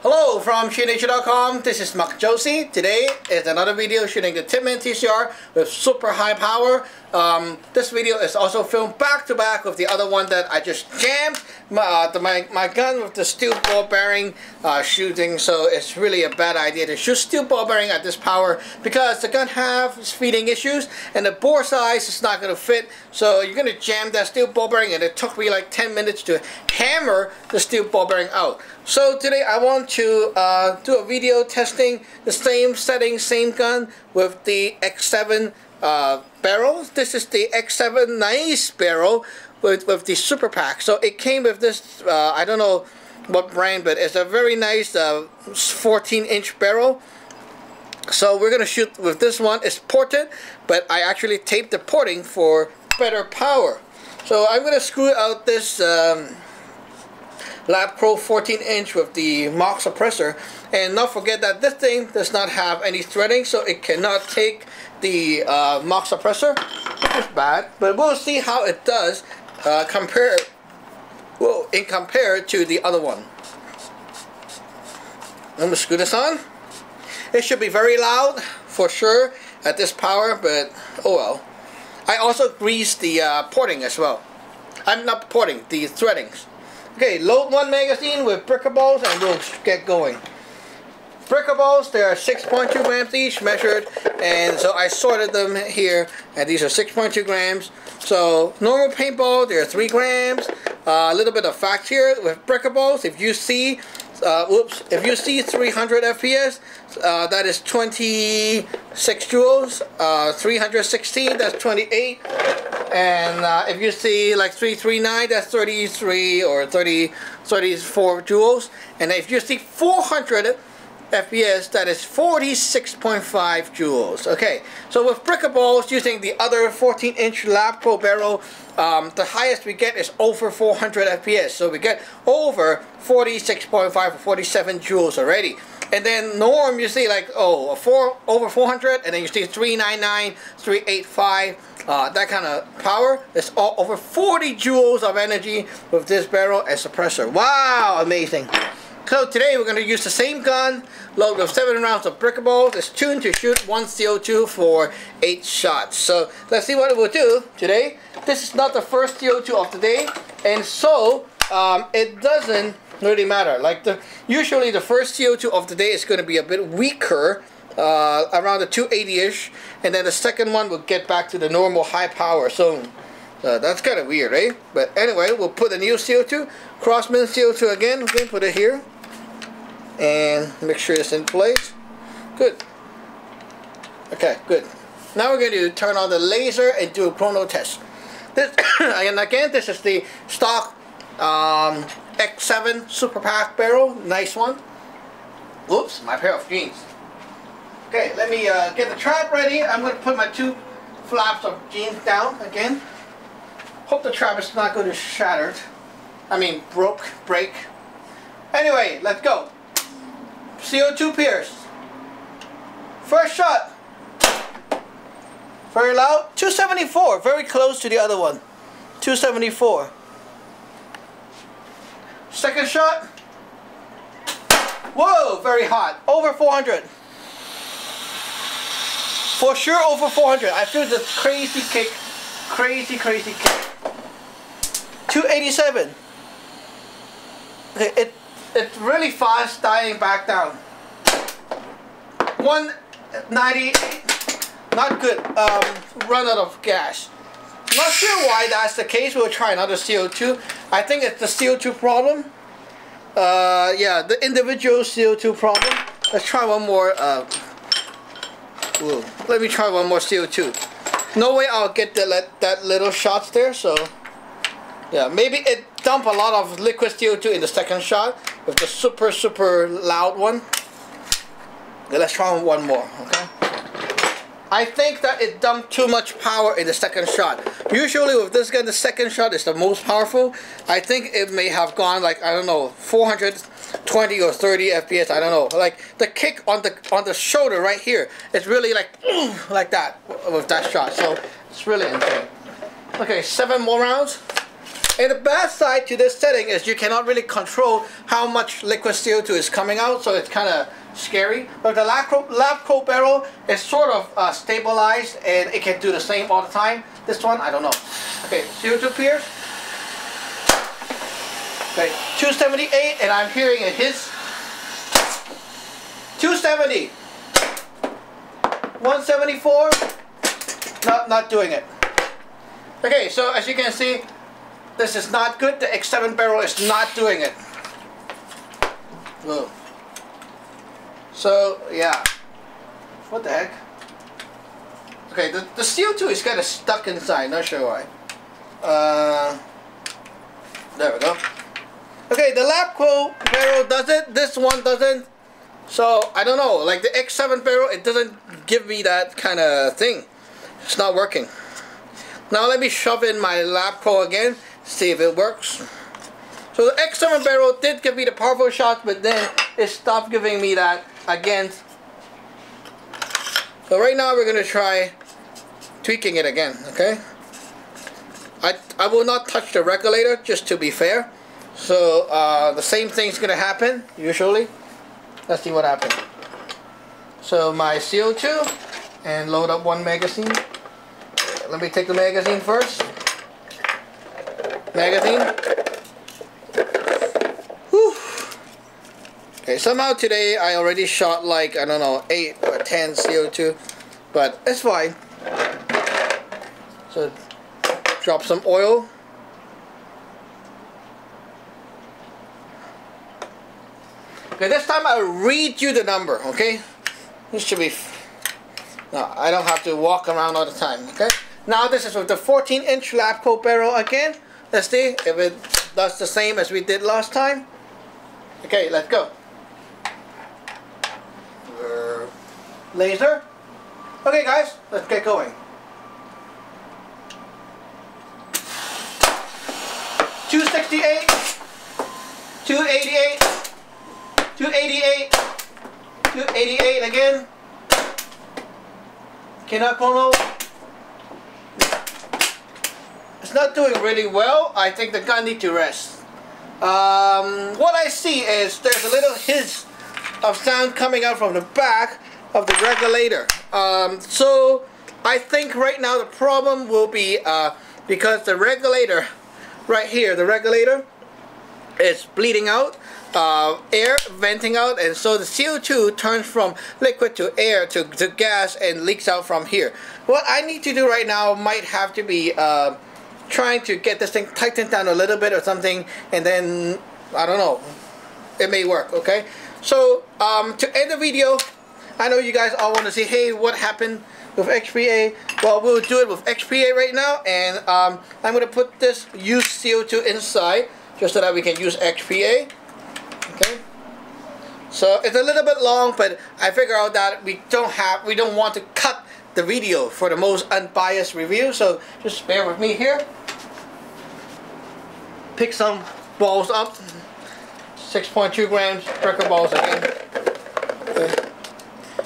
Hello from ShootNation.com. This is Mark Josie. Today is another video shooting the Tippmann TCR with super high power. This video is also filmed back to back with the other one that I just jammed my gun with the steel ball bearing shooting. So it's really a bad idea to shoot steel ball bearing at this power because the gun has feeding issues and the bore size is not going to fit. So you're going to jam that steel ball bearing, and it took me like 10 minutes to hammer the steel ball bearing out. So today I want to do a video testing the same setting, same gun with the X7 barrel. This is the X7 nice barrel with the super pack. So it came with this, I don't know what brand, but it's a very nice 14-inch barrel. So we're going to shoot with this one. It's ported, but I actually taped the porting for better power. So I'm going to screw out this Lapco 14-inch with the Mach suppressor, and not forget that this thing does not have any threading, so it cannot take the Mach suppressor, which is bad, but we'll see how it does compared to the other one. I'm going to screw this on. It should be very loud for sure at this power, but oh well. I also greased the porting as well. I'm not porting, the threadings. Okay, load one magazine with brickables and we'll get going. Brickables, they are 6.2 grams each measured, and so I sorted them here, and these are 6.2 grams. So normal paintball, they're 3 grams. A little bit of fact here with brickables. If you see, if you see 300 FPS, that is 26 joules. 316, that's 28. And if you see like 339, that's 33 or 34 joules. And if you see 400 FPS, that is 46.5 joules. Okay, so with brickables using the other 14-inch Lapco barrel, the highest we get is over 400 FPS. So we get over 46.5 or 47 joules already. And then norm, you see like over 400, and then you see 399, 385, that kind of power. It's all over 40 joules of energy with this barrel and suppressor. Wow, amazing. So today we're going to use the same gun, load with 7 rounds of brickables. It's tuned to shoot 1 CO2 for 8 shots. So let's see what it will do today. This is not the first CO2 of the day, and so it doesn't really matter. Like usually the first CO2 of the day is going to be a bit weaker, around the 280-ish, and then the second one will get back to the normal high power. So that's kind of weird, eh? But anyway, we'll put a new CO2, Crossman CO2 again. Okay, put it here, and make sure it's in place. Good. Okay, good. Now we're going to turn on the laser and do a chrono test. This, and again, this is the stock X7 Super Pack barrel. Nice one. Oops, my pair of jeans. Okay, let me get the trap ready. I'm going to put my 2 flaps of jeans down again. Hope the trap is not going to shatter. I mean, break. Anyway, let's go. CO2 pierce. First shot. Very loud. 274. Very close to the other one. 274. Second shot. Whoa, very hot. Over 400. For sure over 400. I feel the crazy kick. Crazy kick. 287. Okay, it's really fast dying back down. 198. Not good. Run out of gas. Not sure why that's the case. We'll try another CO2. I think it's the CO2 problem. Yeah, the individual CO2 problem. Let's try one more. Let me try one more CO2. No way I'll get that little shots there. So yeah, maybe it dumped a lot of liquid CO2 in the second shot with the super loud one. Okay, let's try one more. Okay. I think that it dumped too much power in the second shot. Usually with this gun, the second shot is the most powerful. I think it may have gone like, I don't know, 420 or 30 FPS, I don't know. Like the kick on the shoulder right here, it's really like that with that shot. So it's really insane. Okay, 7 more rounds. And the bad side to this setting is you cannot really control how much liquid CO2 is coming out, so it's kind of scary. But the Lapco barrel is sort of stabilized, and it can do the same all the time. This one, I don't know. Okay, CO2 pierce. Okay, 278, and I'm hearing it hits 270, 174. Not doing it. Okay, so as you can see, this is not good. The X7 barrel is not doing it. Whoa. So yeah, what the heck? Okay, the CO2 is kind of stuck inside. Not sure why. There we go. Okay, the Lapco barrel does it. This one doesn't. So I don't know. Like the X7 barrel, it doesn't give me that kind of thing. It's not working. Now let me shove in my Lapco again. See if it works. So the X7 barrel did give me the powerful shots, but then it stopped giving me that again. So right now we're going to try tweaking it again, okay? I will not touch the regulator, just to be fair. So the same thing's going to happen, usually. Let's see what happens. So my CO2, and load up one magazine. Let me take the magazine first. Magazine. Whew. Okay, somehow today I already shot like, I don't know, 8 or 10 CO2, but it's fine. So drop some oil. Okay, this time I'll read you the number, okay? This should be... No, I don't have to walk around all the time, okay? Now this is with the 14-inch Lapco barrel again. Let's see if it does the same as we did last time. Okay, let's go. Laser. Okay guys, let's get going. 268, 288, 288, 288 again. Cannot Chrono. It's not doing really well. I think the gun needs to rest. What I see is there's a little hiss of sound coming out from the back of the regulator. So I think right now the problem will be because the regulator right here, the regulator is bleeding out, air venting out, and so the CO2 turns from liquid to air to gas and leaks out from here. What I need to do right now might have to be trying to get this thing tightened down a little bit or something, and then I don't know, it may work. Okay, so to end the video, I know you guys all want to see, hey, what happened with XPA? Well, we'll do it with XPA right now, and I'm going to put this used CO2 inside just so that we can use XPA. Okay, so it's a little bit long, but I figure out that we don't want to cut the video for the most unbiased review, so just bear with me here. Pick some balls up, 6.2 grams breaker balls again. Okay.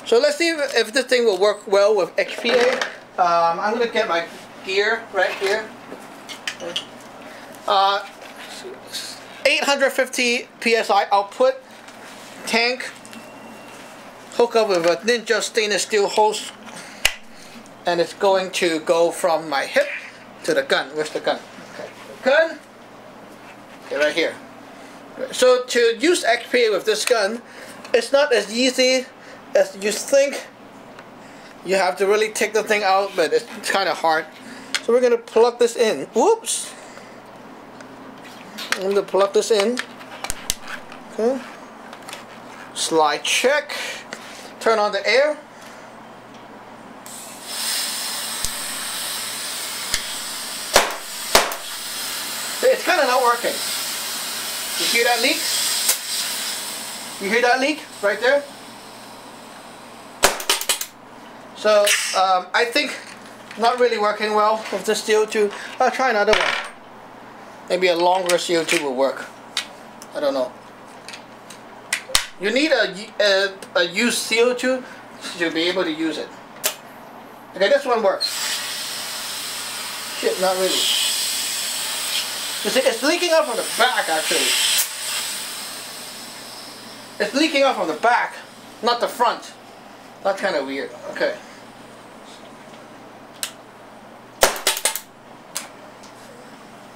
So let's see if this thing will work well with XPA. I'm going to get my gear right here. Okay. 850 psi output tank, hook up with a Ninja stainless steel hose, and it's going to go from my hip to the gun. Where's the gun? Okay, the gun. Okay, right here. So to use XPA with this gun, it's not as easy as you think. You have to really take the thing out, but it's kind of hard. So we're going to plug this in. Whoops. I'm going to plug this in. Okay. Slide check. Turn on the air. It's kind of not working. You hear that leak? You hear that leak right there? So I think not really working well with the CO2. I'll try another one. Maybe a longer CO2 will work. I don't know. You need a used CO2 to be able to use it. Okay, this one works. Shit, not really. You see, it's leaking out from the back actually. It's leaking out from the back, not the front. That's kind of weird. Okay.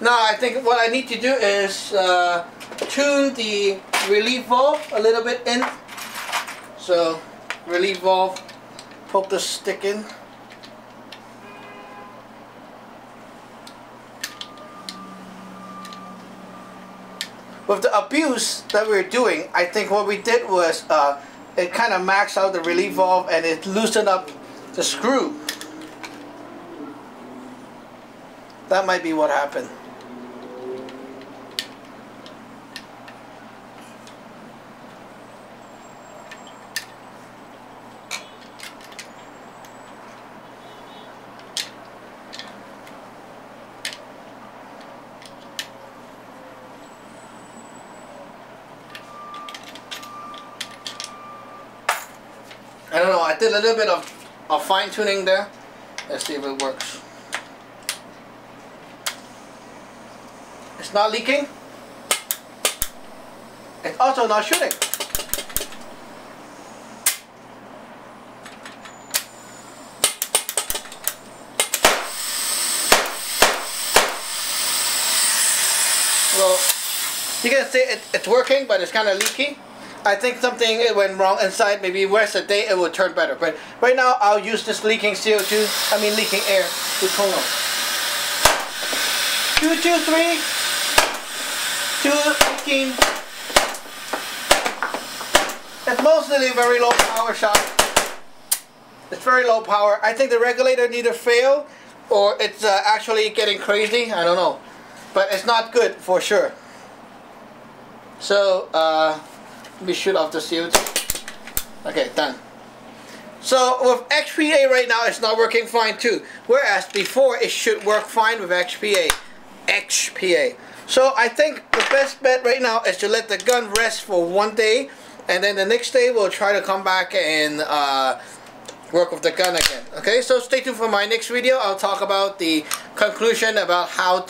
Now I think what I need to do is tune the relief valve a little bit in. So, relief valve, poke the stick in. With the abuse that we were doing, I think what we did was it kind of maxed out the relief valve and it loosened up the screw. That might be what happened. I don't know, I did a little bit of fine-tuning there. Let's see if it works. It's not leaking. It's also not shooting. Well, you can see it's working, but it's kind of leaky. I think something went wrong inside. Maybe rest of the day it will turn better. But right now I'll use this leaking CO2, leaking air with Chrono. 223, 218. It's mostly a very low power shot. It's very low power. I think the regulator neither failed or it's actually getting crazy. I don't know. But it's not good for sure. So, we shoot off the CO2. Okay, done. So with XPA right now it's not working fine too. Whereas before it should work fine with XPA. So I think the best bet right now is to let the gun rest for one day, and then the next day we'll try to come back and work with the gun again. Okay, so stay tuned for my next video. I'll talk about the conclusion about how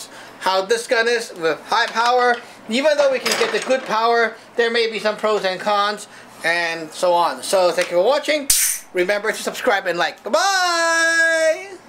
this gun is with high power. Even though we can get the good power, there may be some pros and cons and so on. So thank you for watching. Remember to subscribe and like. Bye-bye!